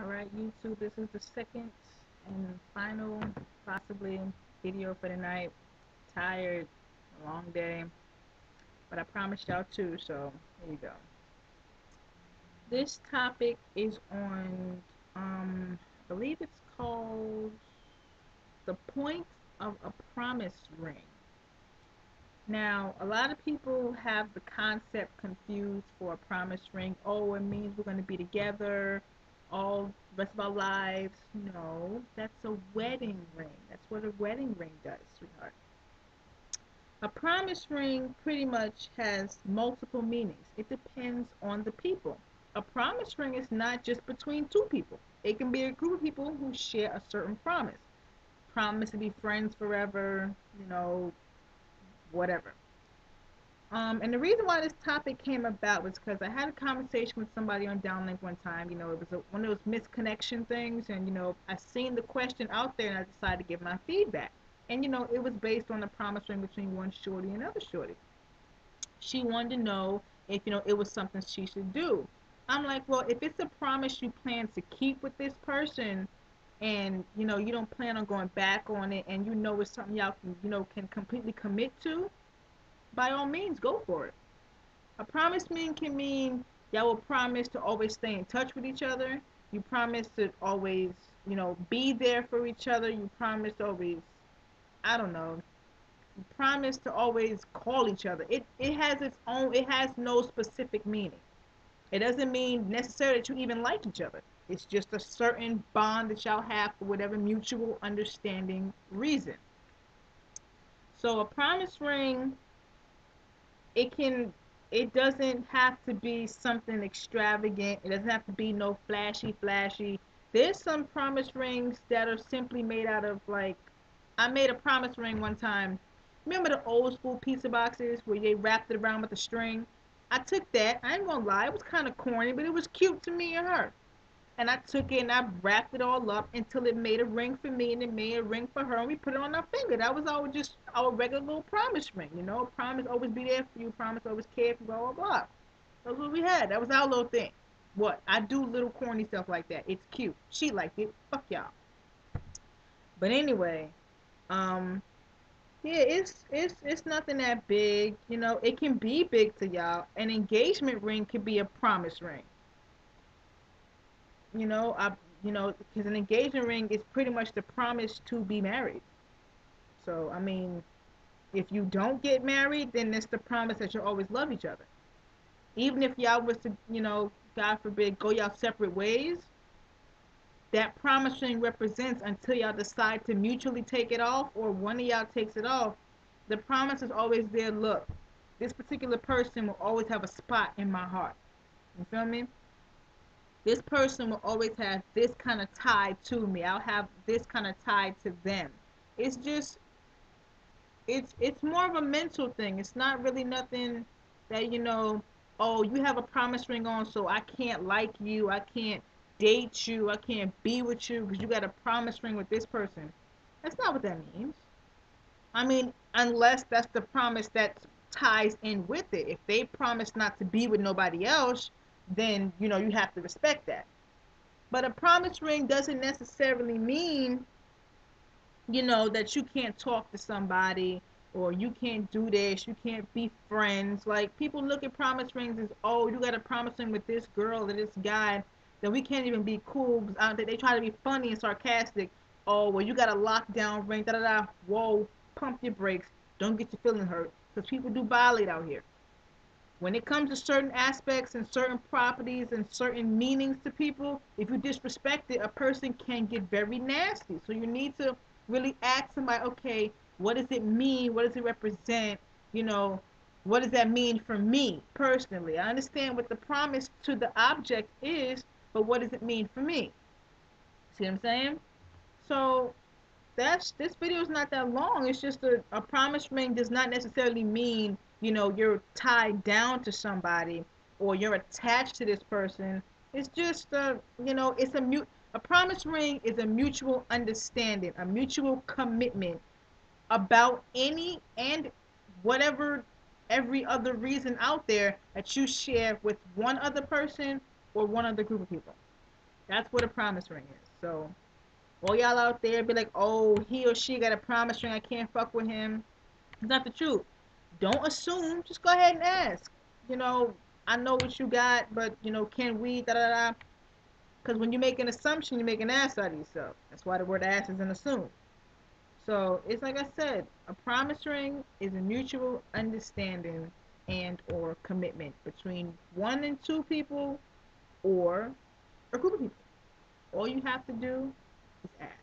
All right, YouTube, this is the second and final, possibly, video for the night. Tired, long day, but I promised y'all two, so here you go. This topic is on, I believe it's called The Point of a Promise Ring. Now, a lot of people have the concept confused for a promise ring. Oh, it means we're going to be together all the rest of our lives. No, that's a wedding ring. That's what a wedding ring does, sweetheart. A promise ring pretty much has multiple meanings. It depends on the people. A promise ring is not just between two people. It can be a group of people who share a certain promise. Promise to be friends forever, whatever. And the reason why this topic came about was because I had a conversation with somebody on Downlink one time. It was one of those misconnection things, and I seen the question out there, and I decided to give my feedback. And it was based on a promise ring between one shorty and another shorty. She wanted to know if it was something she should do. I'm like, well, if it's a promise you plan to keep with this person, and you don't plan on going back on it, and it's something y'all can completely commit to, by all means, go for it. A promise can mean y'all will promise to always stay in touch with each other. You promise to always, be there for each other. You promise to always, I don't know, you promise to always call each other. It has its own, it has no specific meaning. It doesn't mean necessarily that you even like each other. It's just a certain bond that y'all have for whatever mutual understanding reason. So a promise ring, it can it doesn't have to be something extravagant. It doesn't have to be no flashy. There's some promise rings that are simply made out of, like, I made a promise ring one time. Remember the old school pizza boxes where they wrapped it around with a string? I took that. I ain't gonna lie, it was kind of corny, but it was cute to me and her. And I took it and I wrapped it all up until it made a ring for me and it made a ring for her, and we put it on our finger. That was our just our regular little promise ring, Promise always be there for you, promise always care for you, blah blah blah. That's what we had. That was our little thing. What? I do little corny stuff like that. It's cute. She liked it. Fuck y'all. But anyway, um, yeah, it's nothing that big. It can be big to y'all. An engagement ring could be a promise ring. I because an engagement ring is pretty much the promise to be married. So I mean, if you don't get married, then it's the promise that you'll always love each other. Even if y'all was to, God forbid, go y'all separate ways, that promise ring represents until y'all decide to mutually take it off or one of y'all takes it off. The promise is always there. Look, this particular person will always have a spot in my heart. You feel me? This person will always have this kind of tie to me. I'll have this kind of tie to them. It's just it's more of a mental thing. It's not really nothing that oh, you have a promise ring on, so I can't like you, I can't date you, I can't be with you because you got a promise ring with this person. That's not what that means. I mean, unless that's the promise that ties in with it. If they promise not to be with nobody else, then you have to respect that. But a promise ring doesn't necessarily mean, that you can't talk to somebody or you can't do this, you can't be friends. Like, people look at promise rings as, oh, you got a promise ring with this girl or this guy, then we can't even be cool. They try to be funny and sarcastic. Oh, well, you got a lockdown ring, da da da. Whoa, pump your brakes. Don't get your feelings hurt. Because people do violate out here. When it comes to certain aspects and certain properties and certain meanings to people, if you disrespect it, a person can get very nasty. So you need to really ask somebody, okay, what does it mean? What does it represent? You know, what does that mean for me personally? I understand what the promise to the object is, but what does it mean for me? See what I'm saying? So this video is not that long. It's just a promise ring does not necessarily mean you're tied down to somebody or you're attached to this person. It's just it's a promise ring is a mutual understanding, a mutual commitment about any and whatever every other reason out there that you share with one other person or one other group of people. That's what a promise ring is. So all y'all out there be like, oh, he or she got a promise ring, I can't fuck with him. It's not the truth. Don't assume. Just go ahead and ask. You know, I know what you got, but can we? Da da da. Because when you make an assumption, you make an ass out of yourself. That's why the word ass is an assume. So it's like I said, a promise ring is a mutual understanding and or commitment between one and two people or a group of people. All you have to do is ask.